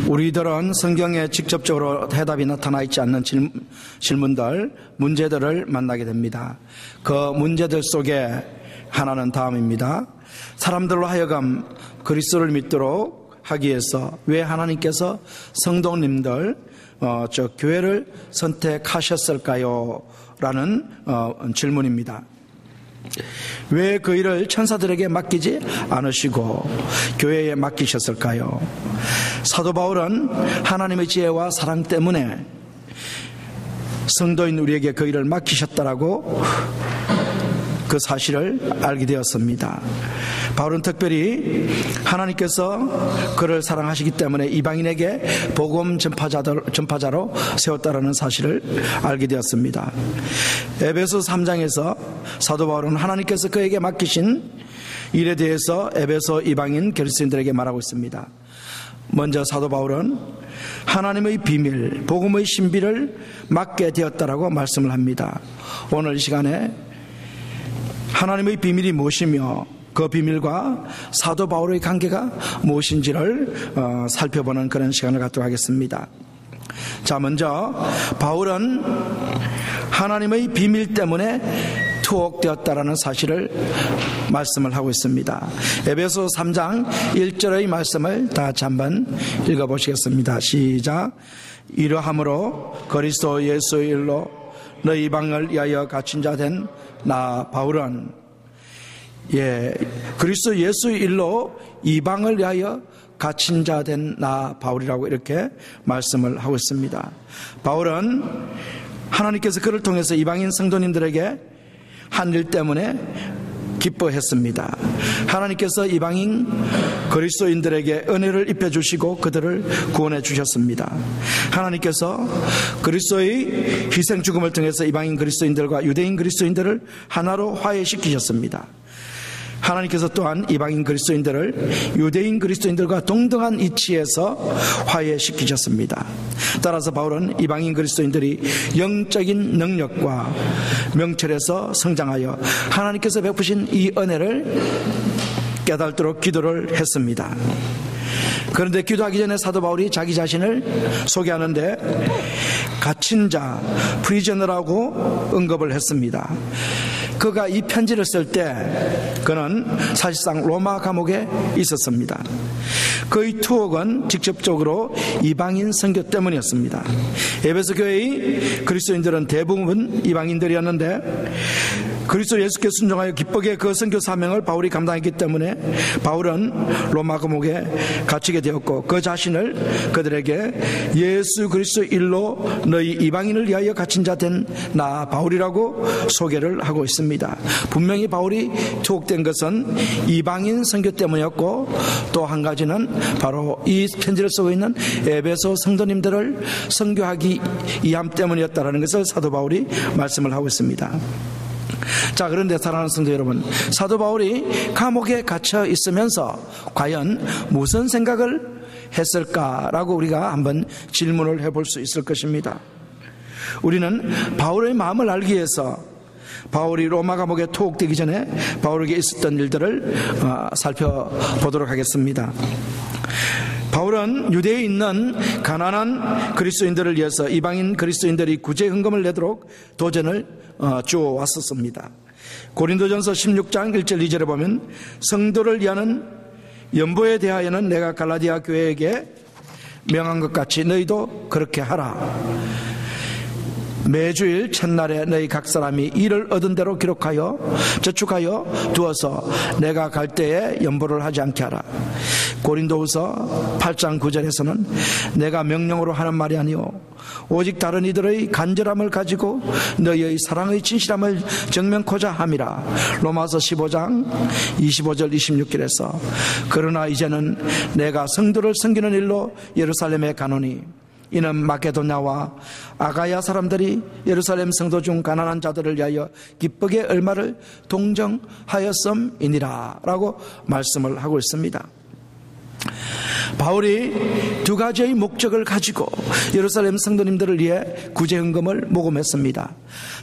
우리들은 성경에 직접적으로 해답이 나타나 있지 않는 질문들, 문제들을 만나게 됩니다. 그 문제들 속에 하나는 다음입니다. 사람들로 하여금 그리스도를 믿도록 하기 위해서 왜 하나님께서 성도님들, 교회를 선택하셨을까요? 라는 질문입니다. 왜 그 일을 천사들에게 맡기지 않으시고 교회에 맡기셨을까요? 사도 바울은 하나님의 지혜와 사랑 때문에 성도인 우리에게 그 일을 맡기셨다라고 그 사실을 알게 되었습니다. 바울은 특별히 하나님께서 그를 사랑하시기 때문에 이방인에게 복음 전파자로 세웠다라는 사실을 알게 되었습니다. 에베소 3장에서 사도 바울은 하나님께서 그에게 맡기신 일에 대해서 에베소 이방인 그리스도인들에게 말하고 있습니다. 먼저 사도 바울은 하나님의 비밀, 복음의 신비를 맡게 되었다라고 말씀을 합니다. 오늘 이 시간에 하나님의 비밀이 무엇이며 그 비밀과 사도 바울의 관계가 무엇인지를 살펴보는 그런 시간을 갖도록 하겠습니다. 자, 먼저 바울은 하나님의 비밀 때문에 투옥되었다라는 사실을 말씀을 하고 있습니다. 에베소 3장 1절의 말씀을 다 같이 한번 읽어보시겠습니다. 시작. 이러함으로 그리스도 예수의 일로 너희 이방을 위하여 갇힌 자 된 나 바울은, 그리스도 예수의 일로 이방을 위하여 갇힌 자 된 나 바울이라고 이렇게 말씀을 하고 있습니다. 바울은 하나님께서 그를 통해서 이방인 성도님들에게 한 일 때문에 기뻐했습니다. 하나님께서 이방인 그리스도인들에게 은혜를 입혀주시고 그들을 구원해 주셨습니다. 하나님께서 그리스도의 희생 죽음을 통해서 이방인 그리스도인들과 유대인 그리스도인들을 하나로 화해시키셨습니다. 하나님께서 또한 이방인 그리스도인들을 유대인 그리스도인들과 동등한 이치에서 화해시키셨습니다. 따라서 바울은 이방인 그리스도인들이 영적인 능력과 명철에서 성장하여 하나님께서 베푸신 이 은혜를 깨닫도록 기도를 했습니다. 그런데 기도하기 전에 사도 바울이 자기 자신을 소개하는데 갇힌 자, 프리저너라고 언급을 했습니다. 그가 이 편지를 쓸 때 그는 사실상 로마 감옥에 있었습니다. 그의 투옥은 직접적으로 이방인 선교 때문이었습니다. 에베소 교회의 그리스도인들은 대부분 이방인들이었는데 그리스도 예수께 순종하여 기쁘게 그 선교 사명을 바울이 감당했기 때문에 바울은 로마 감옥에 갇히게 되었고 그 자신을 그들에게 예수 그리스도 일로 너희 이방인을 위하여 갇힌 자 된 나 바울이라고 소개를 하고 있습니다. 분명히 바울이 투옥된 것은 이방인 선교 때문이었고 또 한 가지는 바로 이 편지를 쓰고 있는 에베소 성도님들을 선교하기 위함 때문이었다는 것을 사도 바울이 말씀을 하고 있습니다. 자, 그런데 사랑하는 성도 여러분, 사도 바울이 감옥에 갇혀 있으면서 과연 무슨 생각을 했을까라고 우리가 한번 질문을 해볼 수 있을 것입니다. 우리는 바울의 마음을 알기 위해서 바울이 로마 감옥에 투옥되기 전에 바울에게 있었던 일들을 살펴보도록 하겠습니다. 바울은 유대에 있는 가난한 그리스도인들을 위해서 이방인 그리스도인들이 구제 헌금을 내도록 도전을 주어왔었습니다. 고린도전서 16장 1절 2절에 보면 성도를 위하는 연보에 대하여는 내가 갈라디아 교회에게 명한 것 같이 너희도 그렇게 하라. 매주일 첫날에 너희 각 사람이 일을 얻은 대로 기록하여 저축하여 두어서 내가 갈 때에 연보를 하지 않게 하라. 고린도후서 8장 9절에서는 내가 명령으로 하는 말이 아니오 오직 다른 이들의 간절함을 가지고 너희의 사랑의 진실함을 증명코자 함이라. 로마서 15장 25절 26절에서 그러나 이제는 내가 성도를 섬기는 일로 예루살렘에 가노니 이는 마게도냐와 아가야 사람들이 예루살렘 성도 중 가난한 자들을 위하여 기쁘게 얼마를 동정하였음이니라 라고 말씀을 하고 있습니다. 바울이 두 가지의 목적을 가지고 예루살렘 성도님들을 위해 구제헌금을 모금했습니다.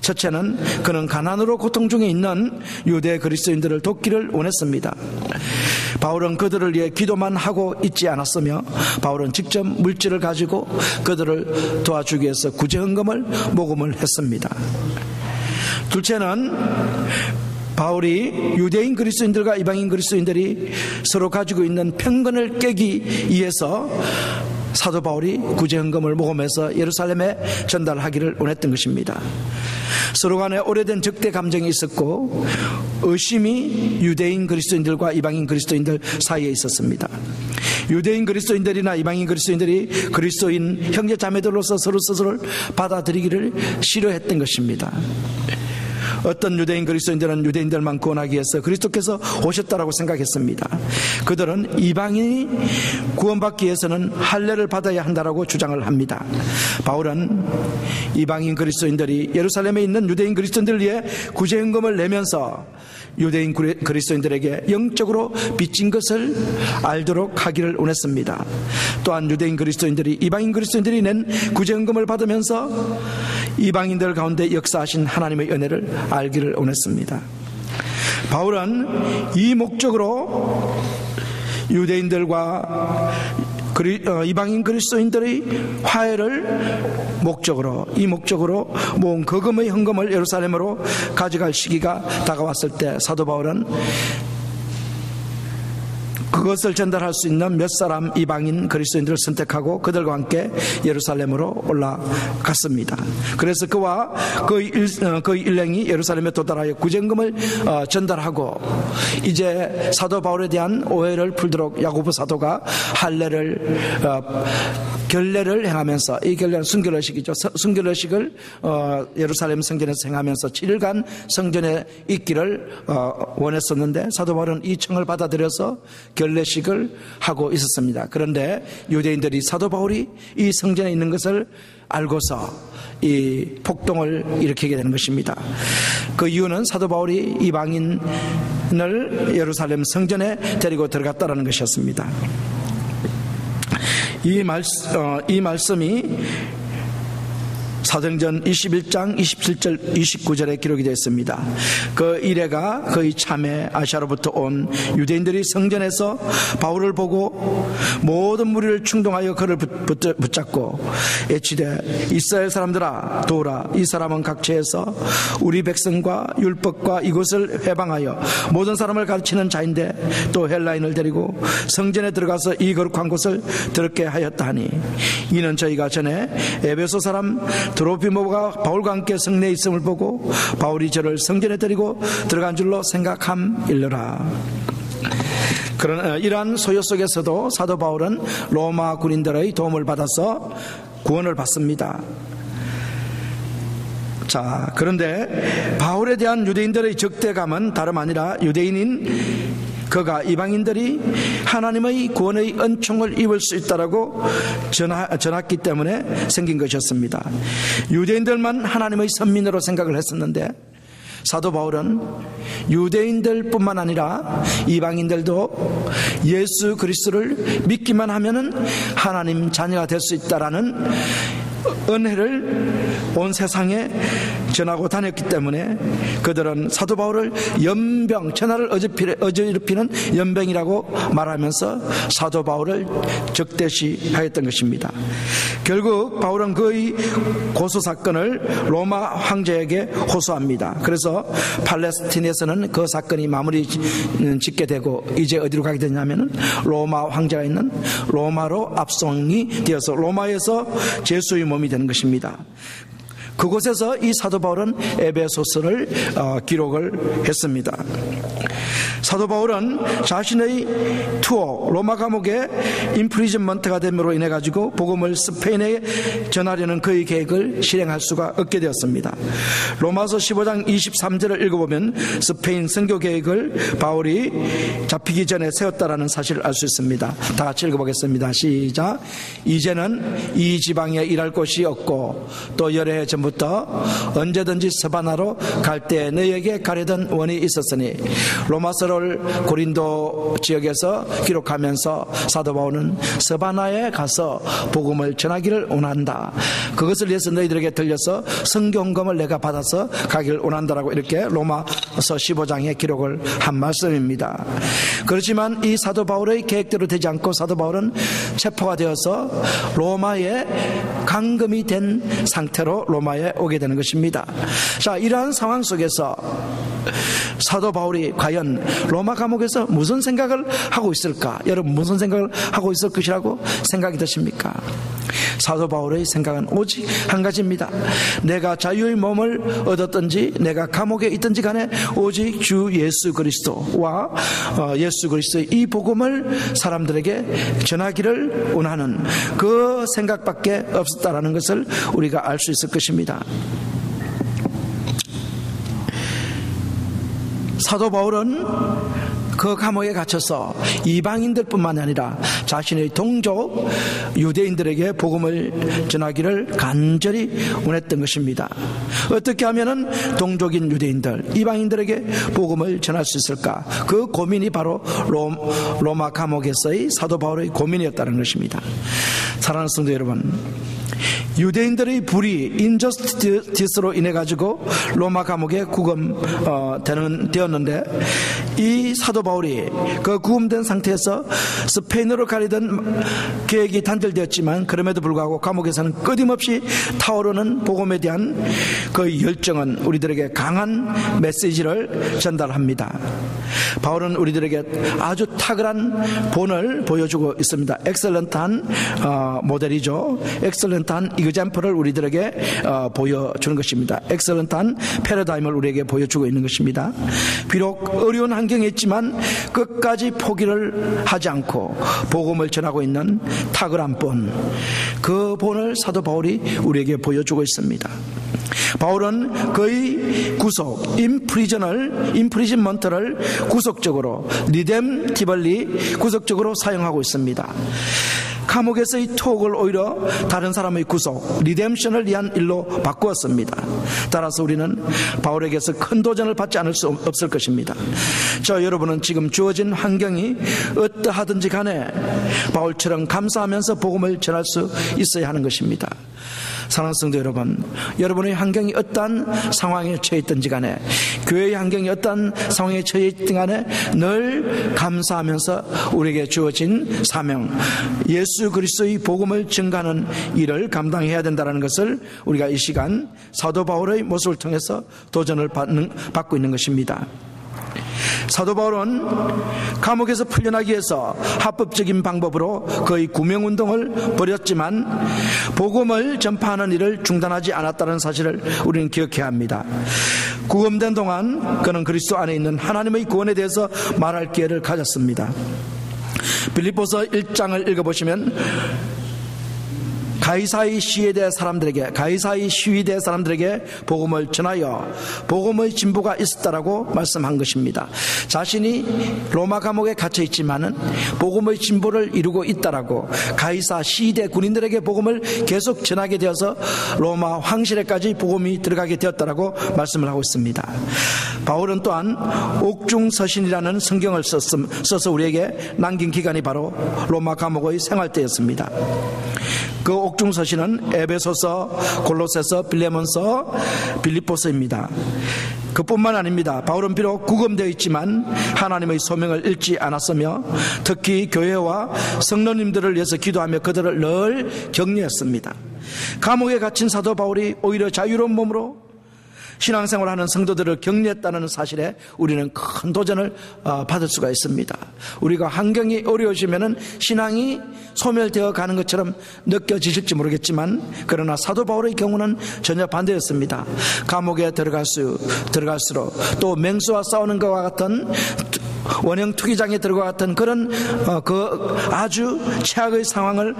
첫째는 그는 가난으로 고통 중에 있는 유대 그리스도인들을 돕기를 원했습니다. 바울은 그들을 위해 기도만 하고 있지 않았으며 바울은 직접 물질을 가지고 그들을 도와주기 위해서 구제헌금을 모금을 했습니다. 둘째는 바울이 유대인 그리스도인들과 이방인 그리스도인들이 서로 가지고 있는 편견을 깨기 위해서 사도 바울이 구제헌금을 모금해서 예루살렘에 전달하기를 원했던 것입니다. 서로 간에 오래된 적대 감정이 있었고 의심이 유대인 그리스도인들과 이방인 그리스도인들 사이에 있었습니다. 유대인 그리스도인들이나 이방인 그리스도인들이 그리스도인 형제 자매들로서 서로 스스로를 받아들이기를 싫어했던 것입니다. 어떤 유대인 그리스도인들은 유대인들만 구원하기 위해서 그리스도께서 오셨다라고 생각했습니다. 그들은 이방인이 구원받기 위해서는 할례를 받아야 한다라고 주장을 합니다. 바울은 이방인 그리스도인들이 예루살렘에 있는 유대인 그리스도인들을 위해 구제헌금을 내면서 유대인 그리스도인들에게 영적으로 빚진 것을 알도록 하기를 원했습니다. 또한 유대인 그리스도인들이 이방인 그리스도인들이 낸 구제헌금을 받으면서 이방인들 가운데 역사하신 하나님의 은혜를 알기를 원했습니다. 바울은 이 목적으로 유대인들과 이방인 그리스도인들의 화해를 이 목적으로 모은 거금의 헌금을 예루살렘으로 가져갈 시기가 다가왔을 때 사도 바울은 그것을 전달할 수 있는 몇 사람 이방인 그리스도인들을 선택하고 그들과 함께 예루살렘으로 올라갔습니다. 그래서 그와 그 일행이 예루살렘에 도달하여 구제헌금을 전달하고 이제 사도 바울에 대한 오해를 풀도록 야고보 사도가 결례를 행하면서, 이 결례는 순결의식이죠. 순결의식을 예루살렘 성전에서 행하면서 7일간 성전에 있기를 원했었는데 사도 바울은 이 청을 받아들여서 결례식을 하고 있었습니다. 그런데 유대인들이 사도 바울이 이 성전에 있는 것을 알고서 이 폭동을 일으키게 되는 것입니다. 그 이유는 사도 바울이 이방인을 예루살렘 성전에 데리고 들어갔다는 것이었습니다. 이 말씀이 사도행전 21장 27절 29절에 기록이 되어 있습니다. 그 이레가 거의 참에 아시아로부터 온 유대인들이 성전에서 바울을 보고 모든 무리를 충동하여 그를 붙잡고 애치되 이스라엘 사람들아 도우라, 이 사람은 각처에서 우리 백성과 율법과 이곳을 회방하여 모든 사람을 가르치는 자인데 또 헬라인을 데리고 성전에 들어가서 이 거룩한 곳을 더럽게 하였다 하니 이는 저희가 전에 에베소 사람 드로피모가 바울과 함께 성내에 있음을 보고 바울이 저를 성전에 데리고 들어간 줄로 생각함일러라. 그런 이러한 소요 속에서도 사도 바울은 로마 군인들의 도움을 받아서 구원을 받습니다. 자, 그런데 바울에 대한 유대인들의 적대감은 다름 아니라 유대인인 그가 이방인들이 하나님의 구원의 은총을 입을 수 있다라고 전했기 때문에 생긴 것이었습니다. 유대인들만 하나님의 선민으로 생각을 했었는데 사도 바울은 유대인들뿐만 아니라 이방인들도 예수 그리스도를 믿기만 하면은 하나님 자녀가 될 수 있다라는 은혜를 온 세상에 전하고 다녔기 때문에 그들은 사도 바울을 연병, 천하를 어지럽히는 연병이라고 말하면서 사도 바울을 적대시하였던 것입니다. 결국 바울은 그의 고소 사건을 로마 황제에게 호소합니다. 그래서 팔레스틴에서는 그 사건이 마무리 짓게 되고 이제 어디로 가게 되냐면 로마 황제가 있는 로마로 압송이 되어서 로마에서 제수의 몸이 되는 것입니다. 그곳에서 이 사도 바울은 에베소서를 기록을 했습니다. 사도 바울은 자신의 투어 로마 감옥에 인프리즌먼트가 됨으로 인해 가지고 복음을 스페인에 전하려는 그의 계획을 실행할 수가 없게 되었습니다. 로마서 15장 23절을 읽어보면 스페인 선교 계획을 바울이 잡히기 전에 세웠다라는 사실을 알 수 있습니다. 다 같이 읽어보겠습니다. 시작. 이제는 이 지방에 일할 곳이 없고 또 여러 해 전부터 전부터 언제든지 서바나로 갈 때 너희에게 가려던 원이 있었으니, 로마서를 고린도 지역에서 기록하면서 사도 바울은 서바나에 가서 복음을 전하기를 원한다. 그것을 위해서 너희들에게 들려서 성경검을 내가 받아서 가기를 원한다라고 이렇게 로마서 15장에 기록을 한 말씀입니다. 그렇지만 이 사도 바울의 계획대로 되지 않고 사도 바울은 체포가 되어서 로마에 감금이 된 상태로 로마에 오게 되는 것입니다. 자, 이러한 상황 속에서 사도 바울이 과연 로마 감옥에서 무슨 생각을 하고 있을까? 여러분, 무슨 생각을 하고 있을 것이라고 생각이 드십니까? 사도 바울의 생각은 오직 한 가지입니다. 내가 자유의 몸을 얻었든지 내가 감옥에 있든지 간에 오직 주 예수 그리스도와 예수 그리스도의 이 복음을 사람들에게 전하기를 원하는 그 생각밖에 없었다라는 것을 우리가 알 수 있을 것입니다. 사도 바울은 그 감옥에 갇혀서 이방인들 뿐만 아니라 자신의 동족 유대인들에게 복음을 전하기를 간절히 원했던 것입니다. 어떻게 하면 동족인 유대인들, 이방인들에게 복음을 전할 수 있을까? 그 고민이 바로 로마 감옥에서의 사도 바울의 고민이었다는 것입니다. 사랑하는 성도 여러분, 유대인들의 불의, 인저스티스로 인해 가지고 로마 감옥에 구금되었는데, 이 사도 바울이 그 구금된 상태에서 스페인으로 가려던 계획이 단절되었지만 그럼에도 불구하고 감옥에서는 끊임없이 타오르는 복음에 대한 그 열정은 우리들에게 강한 메시지를 전달합니다. 바울은 우리들에게 아주 탁월한 본을 보여주고 있습니다. 엑셀런트한 모델이죠. 엑셀런트한 이그젬플을 우리들에게 보여주는 것입니다. 엑셀런트한 패러다임을 우리에게 보여주고 있는 것입니다. 비록 어려운 환경에 있지만 끝까지 포기를 하지 않고 복음을 전하고 있는 탁월한 본, 그 본을 사도 바울이 우리에게 보여주고 있습니다. 바울은 그의 구속, 임프리즌먼트를 구속적으로, 리뎀티벌리 구속적으로 사용하고 있습니다. 감옥에서의 투옥을 오히려 다른 사람의 구속, 리뎀션을 위한 일로 바꾸었습니다. 따라서 우리는 바울에게서 큰 도전을 받지 않을 수 없을 것입니다. 저 여러분은 지금 주어진 환경이 어떠하든지 간에 바울처럼 감사하면서 복음을 전할 수 있어야 하는 것입니다. 사랑하는 성도 여러분, 여러분의 환경이 어떠한 상황에 처해 있든지 간에, 교회의 환경이 어떠한 상황에 처해 있든 간에 늘 감사하면서 우리에게 주어진 사명, 예수 그리스도의 복음을 증가하는 일을 감당해야 된다는 것을 우리가 이 시간 사도 바울의 모습을 통해서 도전을 받고 있는 것입니다. 사도 바울은 감옥에서 풀려나기 위해서 합법적인 방법으로 거의 구명운동을 벌였지만 복음을 전파하는 일을 중단하지 않았다는 사실을 우리는 기억해야 합니다. 구금된 동안 그는 그리스도 안에 있는 하나님의 구원에 대해서 말할 기회를 가졌습니다. 빌립보서 1장을 읽어보시면 가이사의 시위대 사람들에게 복음을 전하여 복음의 진보가 있었다라고 말씀한 것입니다. 자신이 로마 감옥에 갇혀 있지만은 복음의 진보를 이루고 있다라고 가이사 시위대 군인들에게 복음을 계속 전하게 되어서 로마 황실에까지 복음이 들어가게 되었다라고 말씀을 하고 있습니다. 바울은 또한 옥중서신이라는 성경을 써서 우리에게 남긴 기간이 바로 로마 감옥의 생활 때였습니다. 그 옥중서신은 에베소서, 골로새서, 빌레몬서, 빌립보서입니다. 그뿐만 아닙니다. 바울은 비록 구금되어 있지만 하나님의 소명을 잃지 않았으며 특히 교회와 성도님들을 위해서 기도하며 그들을 늘 격려했습니다. 감옥에 갇힌 사도 바울이 오히려 자유로운 몸으로 신앙생활하는 성도들을 격려했다는 사실에 우리는 큰 도전을 받을 수가 있습니다. 우리가 환경이 어려우시면 신앙이 소멸되어 가는 것처럼 느껴지실지 모르겠지만 그러나 사도 바울의 경우는 전혀 반대였습니다. 감옥에 들어갈수록 또 맹수와 싸우는 것과 같은 원형 투기장에 들어가 같은 그런 그 아주 최악의 상황을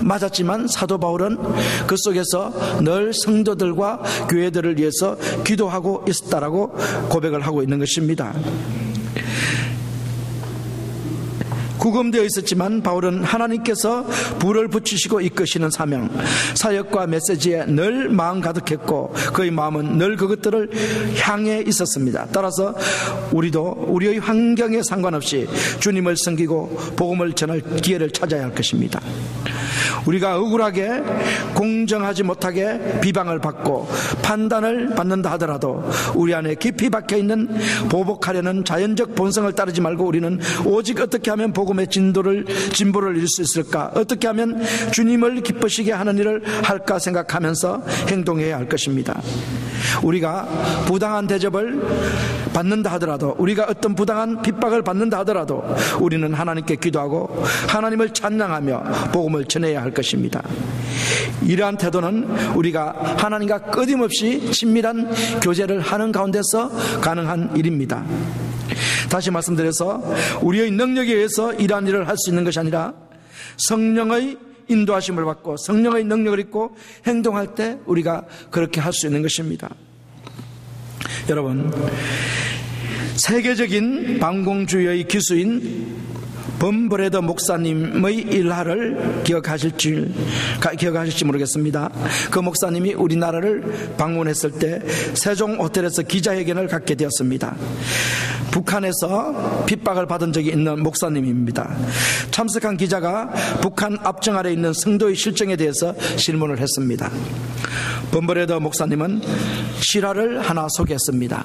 맞았지만 사도 바울은 그 속에서 늘 성도들과 교회들을 위해서 기도하고 있었다라고 고백을 하고 있는 것입니다. 구금되어 있었지만 바울은 하나님께서 불을 붙이시고 이끄시는 사명, 사역과 메시지에 늘 마음 가득했고 그의 마음은 늘 그것들을 향해 있었습니다. 따라서 우리도 우리의 환경에 상관없이 주님을 섬기고 복음을 전할 기회를 찾아야 할 것입니다. 우리가 억울하게 공정하지 못하게 비방을 받고 판단을 받는다 하더라도 우리 안에 깊이 박혀있는 보복하려는 자연적 본성을 따르지 말고 우리는 오직 어떻게 하면 복음의 진보를 이룰 수 있을까, 어떻게 하면 주님을 기쁘시게 하는 일을 할까 생각하면서 행동해야 할 것입니다. 우리가 부당한 대접을 받는다 하더라도, 우리가 어떤 부당한 핍박을 받는다 하더라도 우리는 하나님께 기도하고 하나님을 찬양하며 복음을 전해야 할 것입니다. 이러한 태도는 우리가 하나님과 끊임없이 친밀한 교제를 하는 가운데서 가능한 일입니다. 다시 말씀드려서 우리의 능력에 의해서 이러한 일을 할 수 있는 것이 아니라 성령의 인도하심을 받고 성령의 능력을 입고 행동할 때 우리가 그렇게 할 수 있는 것입니다. 여러분, 세계적인 방공주의의 기수인 범브레더 목사님의 일화를 기억하실지 모르겠습니다. 그 목사님이 우리나라를 방문했을 때 세종 호텔에서 기자회견을 갖게 되었습니다. 북한에서 핍박을 받은 적이 있는 목사님입니다. 참석한 기자가 북한 압정 아래 있는 성도의 실정에 대해서 질문을 했습니다. 범브레더 목사님은 실화를 하나 소개했습니다.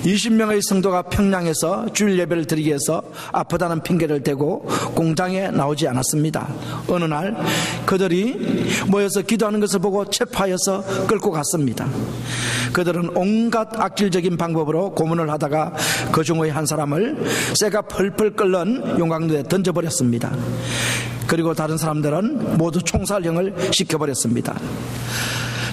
20명의 성도가 평양에서 주일 예배를 드리기 위해서 아프다는 핑계를 대고 공장에 나오지 않았습니다. 어느 날 그들이 모여서 기도하는 것을 보고 체포하여서 끌고 갔습니다. 그들은 온갖 악질적인 방법으로 고문을 하다가 그 중의 한 사람을 쇠가 펄펄 끓는 용광로에 던져버렸습니다. 그리고 다른 사람들은 모두 총살형을 시켜버렸습니다.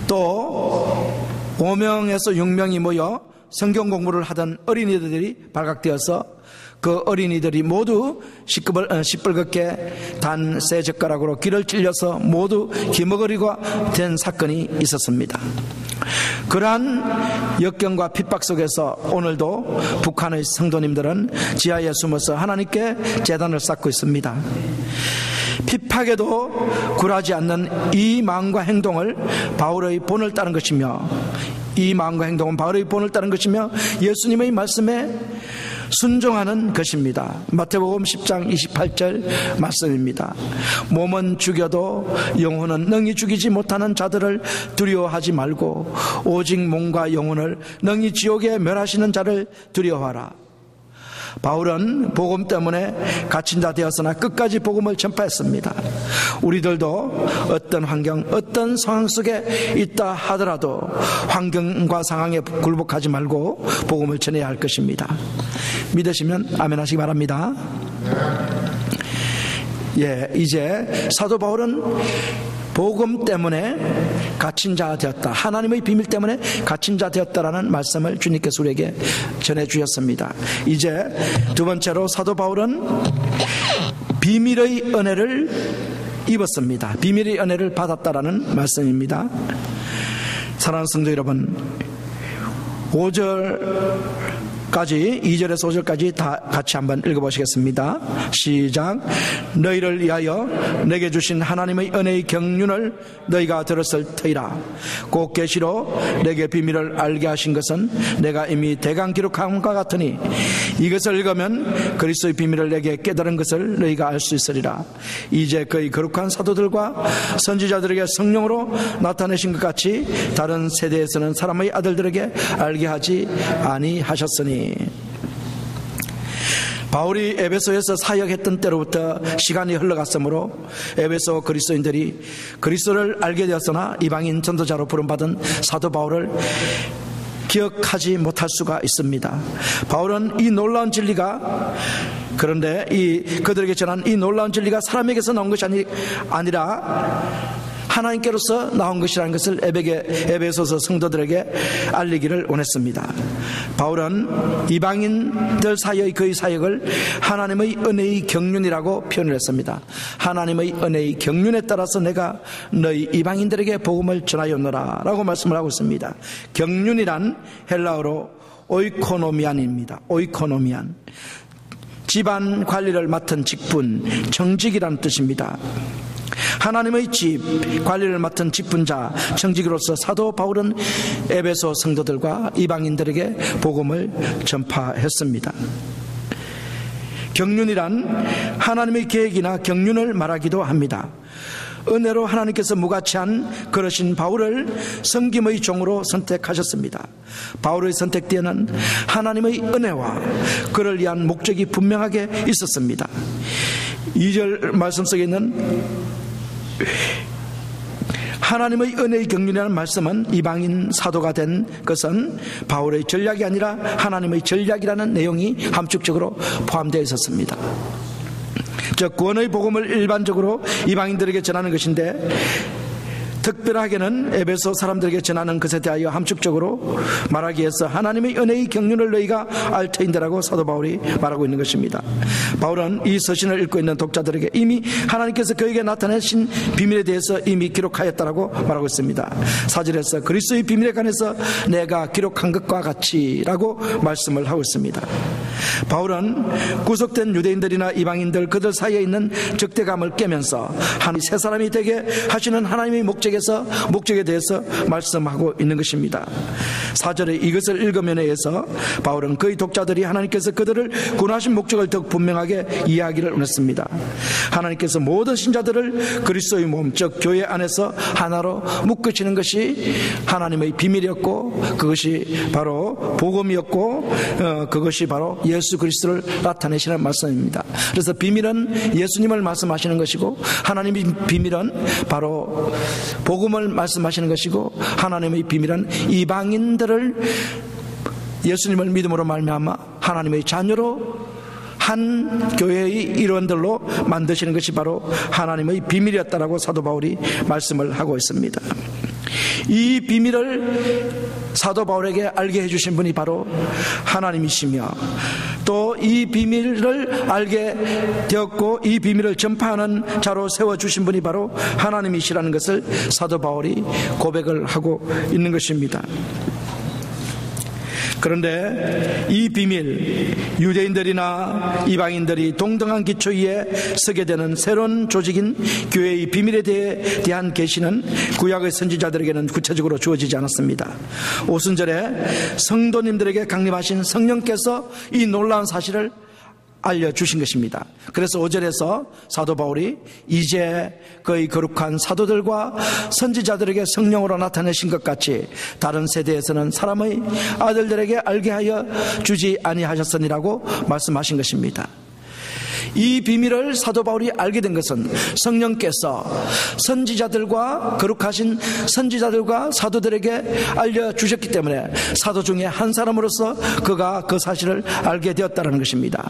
또 5명에서 6명이 모여 성경 공부를 하던 어린이들이 발각되어서 그 어린이들이 모두 시뻘겋게 단 쇠 젓가락으로 귀를 찔려서 모두 기머거리가 된 사건이 있었습니다. 그러한 역경과 핍박 속에서 오늘도 북한의 성도님들은 지하에 숨어서 하나님께 제단을 쌓고 있습니다. 핍박에도 굴하지 않는 이 마음과 행동을 바울의 본을 따른 것이며, 이 마음과 행동은 바울의 본을 따른 것이며 예수님의 말씀에 순종하는 것입니다. 마태복음 10장 28절 말씀입니다. 몸은 죽여도 영혼은 능히 죽이지 못하는 자들을 두려워하지 말고 오직 몸과 영혼을 능히 지옥에 멸하시는 자를 두려워하라. 바울은 복음 때문에 갇힌 자 되었으나 끝까지 복음을 전파했습니다. 우리들도 어떤 환경, 어떤 상황 속에 있다 하더라도 환경과 상황에 굴복하지 말고 복음을 전해야 할 것입니다. 믿으시면 아멘 하시기 바랍니다. 이제 사도 바울은 복음 때문에 갇힌 자 되었다, 하나님의 비밀 때문에 갇힌 자 되었다라는 말씀을 주님께서 우리에게 전해주셨습니다. 이제 두 번째로 사도 바울은 비밀의 은혜를 입었습니다. 비밀의 은혜를 받았다라는 말씀입니다. 사랑하는 성도 여러분, 5절까지 2절에서 5절까지 다 같이 한번 읽어보시겠습니다. 시작. 너희를 위하여 내게 주신 하나님의 은혜의 경륜을 너희가 들었을 터이라. 곧 계시로 내게 비밀을 알게 하신 것은 내가 이미 대강 기록함과 같으니 이것을 읽으면 그리스도의 비밀을 내게 깨달은 것을 너희가 알 수 있으리라. 이제 그의 거룩한 사도들과 선지자들에게 성령으로 나타내신 것 같이 다른 세대에서는 사람의 아들들에게 알게 하지 아니하셨으니. 바울이 에베소에서 사역했던 때로부터 시간이 흘러갔으므로 에베소 그리스도인들이 그리스도를 알게 되었으나 이방인 전도자로 부름받은 사도 바울을 기억하지 못할 수가 있습니다. 바울은 이 놀라운 진리가, 그런데 그들에게 전한 이 놀라운 진리가 사람에게서 나온 것이 아니라 하나님께로서 나온 것이라는 것을 에베소서 성도들에게 알리기를 원했습니다. 바울은 이방인들 사이의 그의 사역을 하나님의 은혜의 경륜이라고 표현을 했습니다. 하나님의 은혜의 경륜에 따라서 내가 너희 이방인들에게 복음을 전하였노라 라고 말씀을 하고 있습니다. 경륜이란 헬라어로 오이코노미안입니다. 오이코노미안. 집안 관리를 맡은 직분, 정직이라는 뜻입니다. 하나님의 집 관리를 맡은 직분자, 정직으로서 사도 바울은 에베소 성도들과 이방인들에게 복음을 전파했습니다. 경륜이란 하나님의 계획이나 경륜을 말하기도 합니다. 은혜로 하나님께서 무가치한 그러신 바울을 섬김의 종으로 선택하셨습니다. 바울의 선택 뒤에는 하나님의 은혜와 그를 위한 목적이 분명하게 있었습니다. 2절 말씀 속에 있는 하나님의 은혜의 경륜이라는 말씀은 이방인 사도가 된 것은 바울의 전략이 아니라 하나님의 전략이라는 내용이 함축적으로 포함되어 있었습니다. 즉 구원의 복음을 일반적으로 이방인들에게 전하는 것인데 특별하게는 에베소 사람들에게 전하는 것에 대하여 함축적으로 말하기 위해서 하나님의 은혜의 경륜을 너희가 알 터인데라고 사도 바울이 말하고 있는 것입니다. 바울은 이 서신을 읽고 있는 독자들에게 이미 하나님께서 그에게 나타내신 비밀에 대해서 이미 기록하였다라고 말하고 있습니다. 4절에서 그리스도의 비밀에 관해서 내가 기록한 것과 같이라고 말씀을 하고 있습니다. 바울은 구속된 유대인들이나 이방인들 그들 사이에 있는 적대감을 깨면서 새 사람이 되게 하시는 하나님의 목적에 대해서 말씀하고 있는 것입니다. 4절에 이것을 읽으면 해서 바울은 그의 독자들이 하나님께서 그들을 구원하신 목적을 더욱 분명하게 이야기를 원했습니다. 하나님께서 모든 신자들을 그리스도의 몸, 즉 교회 안에서 하나로 묶으시는 것이 하나님의 비밀이었고 그것이 바로 복음이었고 그것이 바로 예수 그리스도를 나타내시는 말씀입니다. 그래서 비밀은 예수님을 말씀하시는 것이고 하나님의 비밀은 바로 복음을 말씀하시는 것이고 하나님의 비밀은 이방인들을 예수님을 믿음으로 말미암아 하나님의 자녀로 한 교회의 일원들로 만드시는 것이 바로 하나님의 비밀이었다라고 사도 바울이 말씀을 하고 있습니다. 이 비밀을 사도 바울에게 알게 해주신 분이 바로 하나님이시며 또 이 비밀을 알게 되었고 이 비밀을 전파하는 자로 세워주신 분이 바로 하나님이시라는 것을 사도 바울이 고백을 하고 있는 것입니다. 그런데 이 비밀, 유대인들이나 이방인들이 동등한 기초 위에 서게 되는 새로운 조직인 교회의 비밀에 대한 계시는 구약의 선지자들에게는 구체적으로 주어지지 않았습니다. 오순절에 성도님들에게 강림하신 성령께서 이 놀라운 사실을 알려주신 것입니다. 그래서 5절에서 사도 바울이 이제 그의 거룩한 사도들과 선지자들에게 성령으로 나타내신 것 같이 다른 세대에서는 사람의 아들들에게 알게 하여 주지 아니하셨으니라고 말씀하신 것입니다. 이 비밀을 사도 바울이 알게 된 것은 성령께서 선지자들과 거룩하신 선지자들과 사도들에게 알려주셨기 때문에 사도 중에 한 사람으로서 그가 그 사실을 알게 되었다는 것입니다.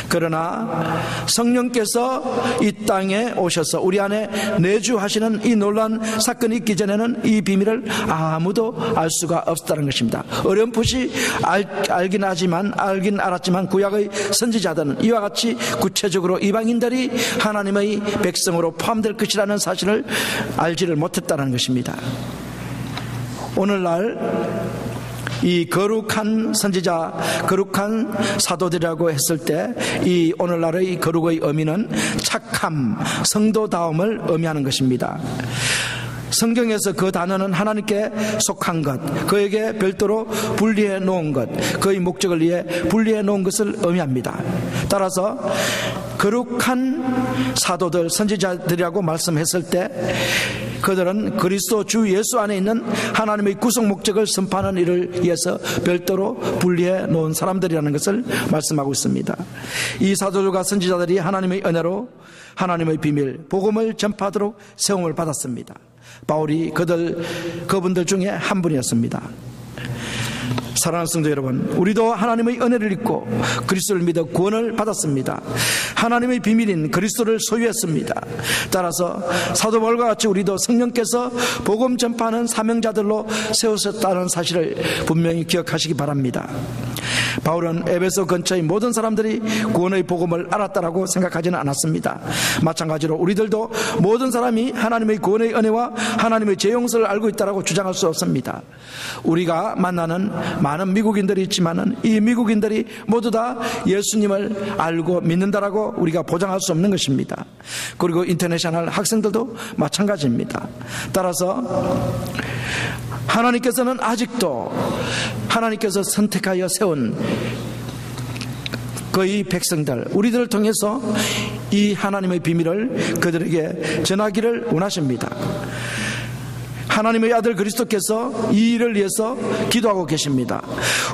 그러나 성령께서 이 땅에 오셔서 우리 안에 내주하시는 이 놀라운 사건이 있기 전에는 이 비밀을 아무도 알 수가 없었다는 것입니다. 어렴풋이 알긴 알았지만 구약의 선지자들은 이와 같이 구체적으로 이방인들이 하나님의 백성으로 포함될 것이라는 사실을 알지를 못했다는 것입니다. 오늘날 이 거룩한 선지자, 거룩한 사도들이라고 했을 때 이 오늘날의 거룩의 의미는 착함, 성도다움을 의미하는 것입니다. 성경에서 그 단어는 하나님께 속한 것, 그에게 별도로 분리해 놓은 것, 그의 목적을 위해 분리해 놓은 것을 의미합니다. 따라서 거룩한 사도들, 선지자들이라고 말씀했을 때 그들은 그리스도 주 예수 안에 있는 하나님의 구속 목적을 선포하는 일을 위해서 별도로 분리해 놓은 사람들이라는 것을 말씀하고 있습니다. 이 사도들과 선지자들이 하나님의 은혜로 하나님의 비밀, 복음을 전파하도록 세움을 받았습니다. 바울이 그분들 중에 한 분이었습니다. 사랑하는 성도 여러분, 우리도 하나님의 은혜를 입고 그리스도를 믿어 구원을 받았습니다. 하나님의 비밀인 그리스도를 소유했습니다. 따라서 사도 바울과 같이 우리도 성령께서 복음 전파하는 사명자들로 세우셨다는 사실을 분명히 기억하시기 바랍니다. 바울은 에베소 근처의 모든 사람들이 구원의 복음을 알았다라고 생각하지는 않았습니다. 마찬가지로 우리들도 모든 사람이 하나님의 구원의 은혜와 하나님의 죄 용서를 알고 있다라고 주장할 수 없습니다. 우리가 만나는 많은 미국인들이 있지만은 이 미국인들이 모두 다 예수님을 알고 믿는다라고 우리가 보장할 수 없는 것입니다. 그리고 인터내셔널 학생들도 마찬가지입니다. 따라서 하나님께서는 아직도 하나님께서 선택하여 세운 그의 백성들, 우리들을 통해서 이 하나님의 비밀을 그들에게 전하기를 원하십니다. 하나님의 아들 그리스도께서 이 일을 위해서 기도하고 계십니다.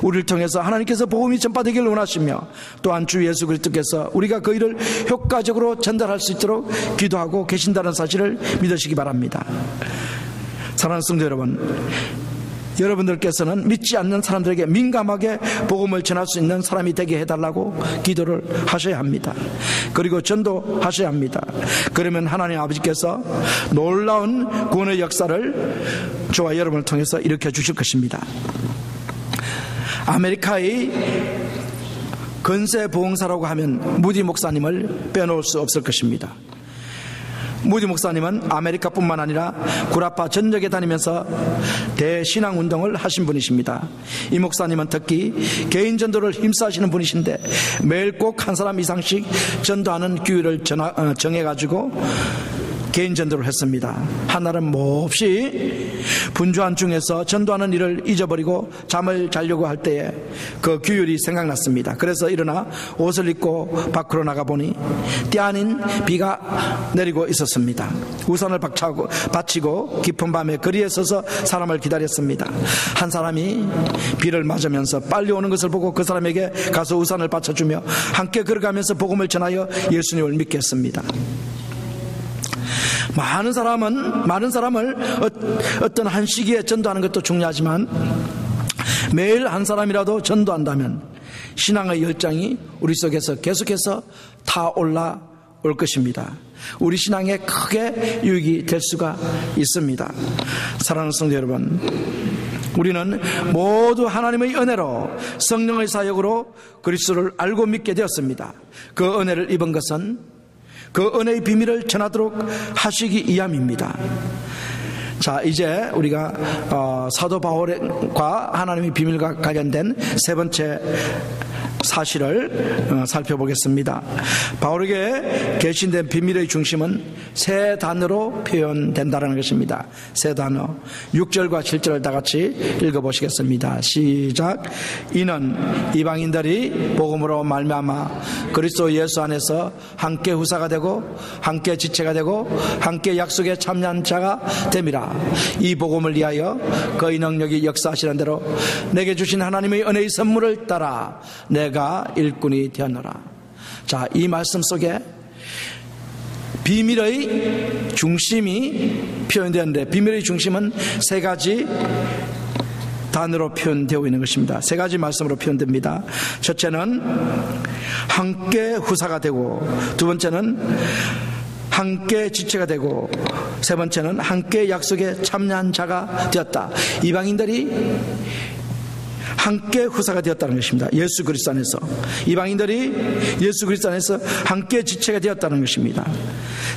우리를 통해서 하나님께서 복음이 전파되기를 원하시며, 또한 주 예수 그리스도께서 우리가 그 일을 효과적으로 전달할 수 있도록 기도하고 계신다는 사실을 믿으시기 바랍니다. 사랑하는 성도 여러분, 여러분들께서는 믿지 않는 사람들에게 민감하게 복음을 전할 수 있는 사람이 되게 해달라고 기도를 하셔야 합니다. 그리고 전도하셔야 합니다. 그러면 하나님 아버지께서 놀라운 구원의 역사를 저와 여러분을 통해서 일으켜 주실 것입니다. 아메리카의 건세 보응사라고 하면 무디 목사님을 빼놓을 수 없을 것입니다. 무디 목사님은 아메리카뿐만 아니라 구라파 전역에 다니면서 대신앙운동을 하신 분이십니다. 이 목사님은 특히 개인 전도를 힘쓰시는 분이신데 매일 꼭 한 사람 이상씩 전도하는 규율을 정해가지고 개인 전도를 했습니다. 하나는 몹시 분주한 중에서 전도하는 일을 잊어버리고 잠을 자려고 할 때에 그 규율이 생각났습니다. 그래서 일어나 옷을 입고 밖으로 나가보니 때 아닌 비가 내리고 있었습니다. 우산을 받치고 깊은 밤에 거리에 서서 사람을 기다렸습니다. 한 사람이 비를 맞으면서 빨리 오는 것을 보고 그 사람에게 가서 우산을 받쳐주며 함께 걸어가면서 복음을 전하여 예수님을 믿게 했습니다. 많은 사람을 어떤 한 시기에 전도하는 것도 중요하지만 매일 한 사람이라도 전도한다면 신앙의 열정이 우리 속에서 계속해서 타올라 올 것입니다. 우리 신앙에 크게 유익이 될 수가 있습니다. 사랑하는 성도 여러분, 우리는 모두 하나님의 은혜로 성령의 사역으로 그리스도를 알고 믿게 되었습니다. 그 은혜를 입은 것은 그 은혜의 비밀을 전하도록 하시기 위함입니다. 자, 이제 우리가 사도 바울과 하나님의 비밀과 관련된 세 번째 사실을 살펴보겠습니다. 바울에게 계신된 비밀의 중심은 세 단어로 표현된다는 것입니다. 세 단어, 6절과 7절을 다 같이 읽어보시겠습니다. 시작. 이는 이방인들이 복음으로 말미암아 그리스도 예수 안에서 함께 후사가 되고 함께 지체가 되고 함께 약속에 참여한 자가 됨이라. 이 복음을 위하여 그의 능력이 역사하시는 대로 내게 주신 하나님의 은혜의 선물을 따라 내가 일꾼이 되었노라. 자, 이 말씀 속에 비밀의 중심이 표현되었는데, 비밀의 중심은 세 가지 단어로 표현되어 있는 것입니다. 세 가지 말씀으로 표현됩니다. 첫째는 함께 후사가 되고, 두 번째는 함께 지체가 되고, 세 번째는 함께 약속에 참여한 자가 되었다. 이방인들이 함께 후사가 되었다는 것입니다. 예수 그리스도 안에서. 이방인들이 예수 그리스도 안에서 함께 지체가 되었다는 것입니다.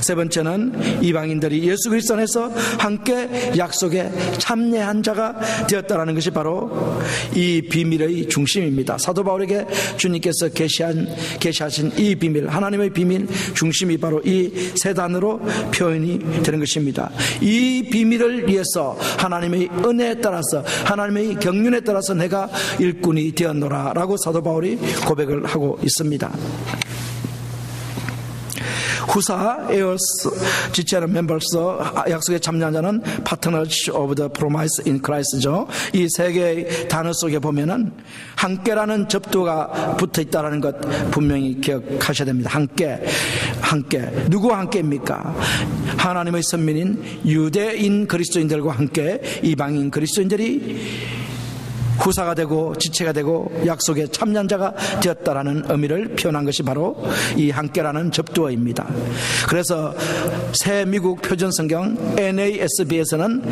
세 번째는 이방인들이 예수 그리스도 안에서 함께 약속에 참여한 자가 되었다는 것이 바로 이 비밀의 중심입니다. 사도 바울에게 주님께서 계시하신 이 비밀, 하나님의 비밀 중심이 바로 이 세 단어로 표현이 되는 것입니다. 이 비밀을 위해서 하나님의 은혜에 따라서, 하나님의 경륜에 따라서 내가 일꾼이 되었노라 라고 사도 바울이 고백을 하고 있습니다. 후사, 에어스, 지체는 멤버스, 약속에 참여한 자는 Partners of the Promise in Christ죠. 이 세 개의 단어 속에 보면은 함께라는 접두가 붙어 있다는 것 분명히 기억하셔야 됩니다. 함께. 누구와 함께입니까? 하나님의 선민인 유대인 그리스도인들과 함께 이방인 그리스도인들이 후사가 되고 지체가 되고 약속에 참여한 자가 되었다라는 의미를 표현한 것이 바로 이 함께라는 접두어입니다. 그래서 새 미국 표준 성경 NASB에서는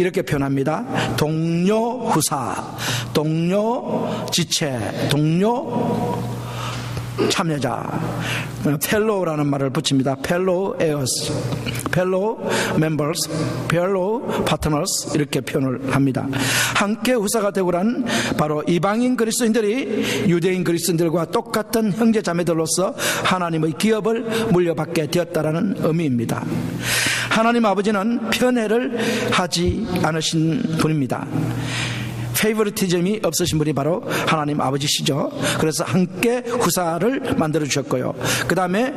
이렇게 표현합니다. 동료 후사, 동료 지체, 동료 참여자, 펠로우라는 말을 붙입니다. 펠로우 에어스, 펠로우 멤버스, 펠로우 파트너스 이렇게 표현을 합니다. 함께 후사가 되고란 바로 이방인 그리스도인들이 유대인 그리스도인들과 똑같은 형제 자매들로서 하나님의 기업을 물려받게 되었다라는 의미입니다. 하나님 아버지는 편애를 하지 않으신 분입니다. 페이버리티즘이 없으신 분이 바로 하나님 아버지시죠. 그래서 함께 후사를 만들어 주셨고요. 그 다음에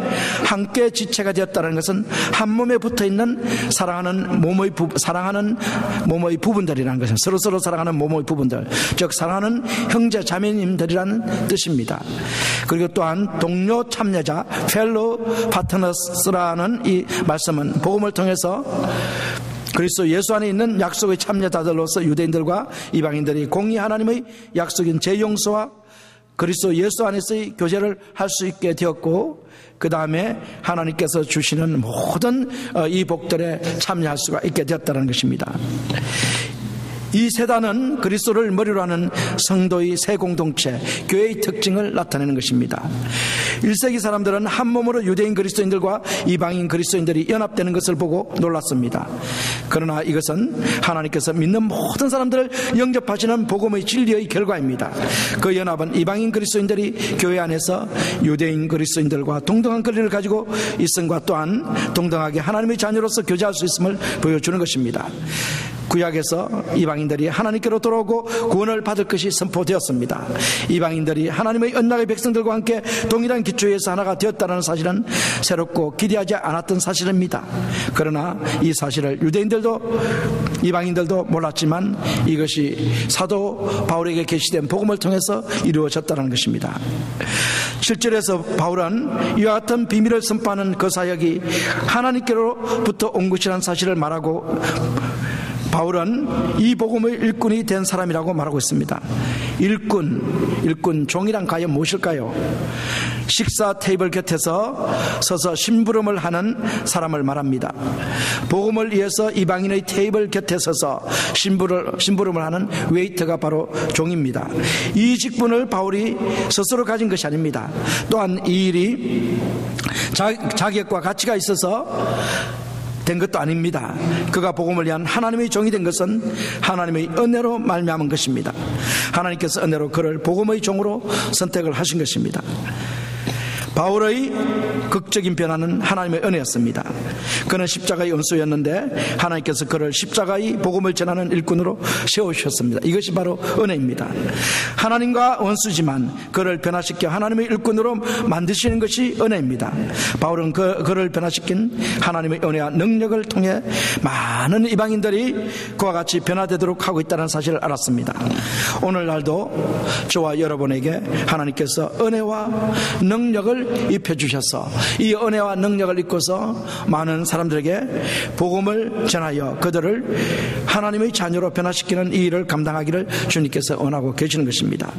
함께 지체가 되었다는 것은 한 몸에 붙어있는 사랑하는 몸의 부분들이라는 것은 서로 사랑하는 몸의 부분들, 즉 사랑하는 형제 자매님들이라는 뜻입니다. 그리고 또한 동료 참여자, fellow partners라는 이 말씀은 복음을 통해서 그리스도 예수 안에 있는 약속의 참여자들로서 유대인들과 이방인들이 공의 하나님의 약속인 재용서와 그리스도 예수 안에서의 교제를 할 수 있게 되었고, 그 다음에 하나님께서 주시는 모든 이 복들에 참여할 수가 있게 되었다는 것입니다. 이 세단은 그리스도를 머리로 하는 성도의 새 공동체, 교회의 특징을 나타내는 것입니다. 1세기 사람들은 한 몸으로 유대인 그리스도인들과 이방인 그리스도인들이 연합되는 것을 보고 놀랐습니다. 그러나 이것은 하나님께서 믿는 모든 사람들을 영접하시는 복음의 진리의 결과입니다. 그 연합은 이방인 그리스도인들이 교회 안에서 유대인 그리스도인들과 동등한 권리를 가지고 있음과 또한 동등하게 하나님의 자녀로서 교제할 수 있음을 보여주는 것입니다. 구약에서 이방인들이 하나님께로 돌아오고 구원을 받을 것이 선포되었습니다. 이방인들이 하나님의 언약의 백성들과 함께 동일한 기초에서 하나가 되었다는 사실은 새롭고 기대하지 않았던 사실입니다. 그러나 이 사실을 유대인들도 이방인들도 몰랐지만 이것이 사도 바울에게 계시된 복음을 통해서 이루어졌다는 것입니다. 7절에서 바울은 이와 같은 비밀을 선포하는 그 사역이 하나님께로부터 온 것이라는 사실을 말하고, 바울은 이 복음의 일꾼이 된 사람이라고 말하고 있습니다. 일꾼, 종이란 과연 무엇일까요? 식사 테이블 곁에서 서서 심부름을 하는 사람을 말합니다. 복음을 위해서 이방인의 테이블 곁에 서서 심부름을 하는 웨이터가 바로 종입니다. 이 직분을 바울이 스스로 가진 것이 아닙니다. 또한 이 일이 자격과 가치가 있어서 된 것도 아닙니다. 그가 복음을 위한 하나님의 종이 된 것은 하나님의 은혜로 말미암은 것입니다. 하나님께서 은혜로 그를 복음의 종으로 선택을 하신 것입니다. 바울의 극적인 변화는 하나님의 은혜였습니다. 그는 십자가의 원수였는데 하나님께서 그를 십자가의 복음을 전하는 일꾼으로 세우셨습니다. 이것이 바로 은혜입니다. 하나님과 원수지만 그를 변화시켜 하나님의 일꾼으로 만드시는 것이 은혜입니다. 바울은 그를 변화시킨 하나님의 은혜와 능력을 통해 많은 이방인들이 그와 같이 변화되도록 하고 있다는 사실을 알았습니다. 오늘날도 저와 여러분에게 하나님께서 은혜와 능력을 입혀주셔서 이 은혜와 능력을 입고서 많은 사람들에게 복음을 전하여 그들을 하나님의 자녀로 변화시키는 이 일을 감당하기를 주님께서 원하고 계시는 것입니다.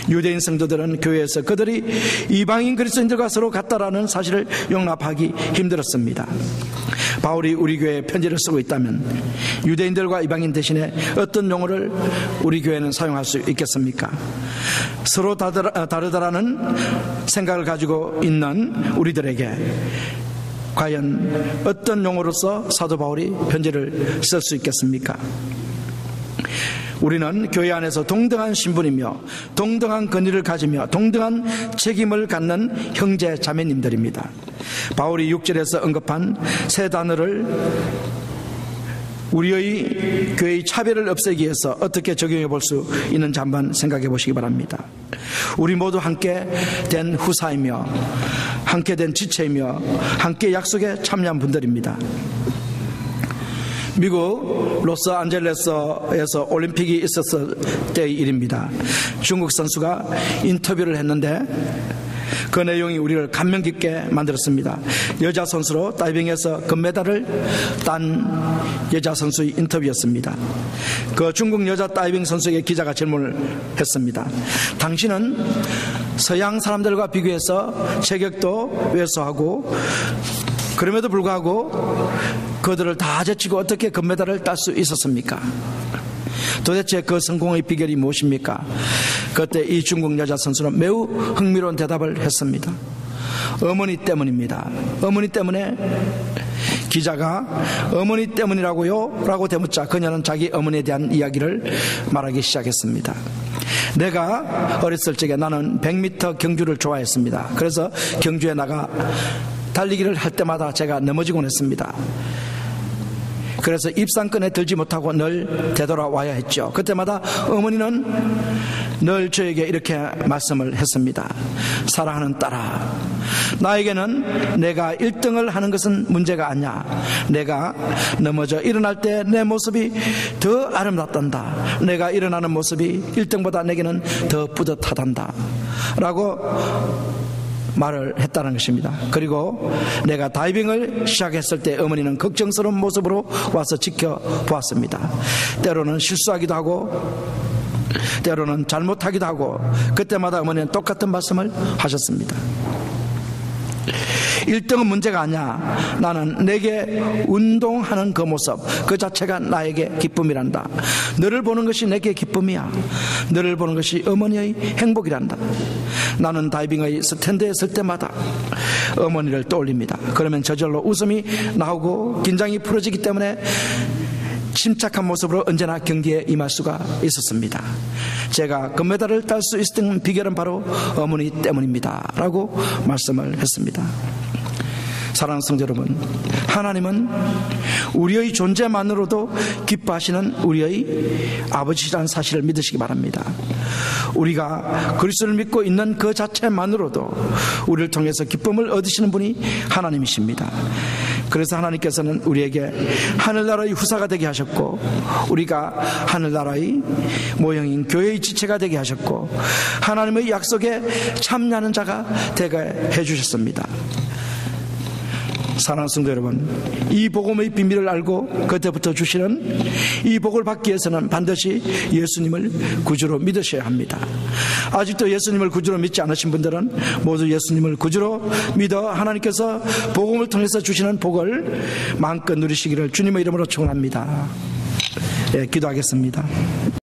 유대인 성도들은 교회에서 그들이 이방인 그리스도인들과 서로 같다라는 사실을 용납하기 힘들었습니다. 바울이 우리 교회에 편지를 쓰고 있다면 유대인들과 이방인 대신에 어떤 용어를 우리 교회는 사용할 수 있겠습니까? 서로 다르다라는 생각을 가지고 있는 우리들에게 과연 어떤 용어로서 사도 바울이 편지를 쓸 수 있겠습니까? 우리는 교회 안에서 동등한 신분이며 동등한 권위를 가지며 동등한 책임을 갖는 형제 자매님들입니다. 바울이 6절에서 언급한 세 단어를 우리의 교회의 차별을 없애기 위해서 어떻게 적용해 볼 수 있는지 한번 생각해 보시기 바랍니다. 우리 모두 함께 된 후사이며 함께 된 지체이며 함께 약속에 참여한 분들입니다. 미국 로스안젤레스에서 올림픽이 있었을 때의 일입니다. 중국 선수가 인터뷰를 했는데 그 내용이 우리를 감명 깊게 만들었습니다. 여자 선수로 다이빙에서 금메달을 딴 여자 선수의 인터뷰였습니다. 그 중국 여자 다이빙 선수에게 기자가 질문을 했습니다. 당신은 서양 사람들과 비교해서 체격도 왜소하고 그럼에도 불구하고 그들을 다 제치고 어떻게 금메달을 딸 수 있었습니까? 도대체 그 성공의 비결이 무엇입니까? 그때 이 중국 여자 선수는 매우 흥미로운 대답을 했습니다. 어머니 때문입니다. 어머니 때문에. 기자가 어머니 때문이라고요? 라고 되묻자 그녀는 자기 어머니에 대한 이야기를 말하기 시작했습니다. 내가 어렸을 적에 나는 100m 경주를 좋아했습니다. 그래서 경주에 나가 달리기를 할 때마다 제가 넘어지곤 했습니다. 그래서 입상권에 들지 못하고 늘 되돌아와야 했죠. 그때마다 어머니는 늘 저에게 이렇게 말씀을 했습니다. 사랑하는 딸아, 나에게는 내가 1등을 하는 것은 문제가 아니야. 내가 넘어져 일어날 때 내 모습이 더 아름답단다. 내가 일어나는 모습이 1등보다 내게는 더 뿌듯하단다 라고 말을 했다는 것입니다. 그리고 내가 다이빙을 시작했을 때 어머니는 걱정스러운 모습으로 와서 지켜보았습니다. 때로는 실수하기도 하고 때로는 잘못하기도 하고 그때마다 어머니는 똑같은 말씀을 하셨습니다. 1등은 문제가 아니야. 나는 내게 운동하는 그 모습 그 자체가 나에게 기쁨이란다. 너를 보는 것이 내게 기쁨이야. 너를 보는 것이 어머니의 행복이란다. 나는 다이빙의 스탠드에 설 때마다 어머니를 떠올립니다. 그러면 저절로 웃음이 나오고 긴장이 풀어지기 때문에 침착한 모습으로 언제나 경기에 임할 수가 있었습니다. 제가 금메달을 딸 수 있었던 비결은 바로 어머니 때문입니다 라고 말씀을 했습니다. 사랑하는 성도 여러분, 하나님은 우리의 존재만으로도 기뻐하시는 우리의 아버지라는 사실을 믿으시기 바랍니다. 우리가 그리스도를 믿고 있는 그 자체만으로도 우리를 통해서 기쁨을 얻으시는 분이 하나님이십니다. 그래서 하나님께서는 우리에게 하늘나라의 후사가 되게 하셨고 우리가 하늘나라의 모형인 교회의 지체가 되게 하셨고 하나님의 약속에 참여하는 자가 되게 해주셨습니다. 사랑하는 성도 여러분, 이 복음의 비밀을 알고 그때부터 주시는 이 복을 받기 위해서는 반드시 예수님을 구주로 믿으셔야 합니다. 아직도 예수님을 구주로 믿지 않으신 분들은 모두 예수님을 구주로 믿어 하나님께서 복음을 통해서 주시는 복을 마음껏 누리시기를 주님의 이름으로 축원합니다. 예, 기도하겠습니다.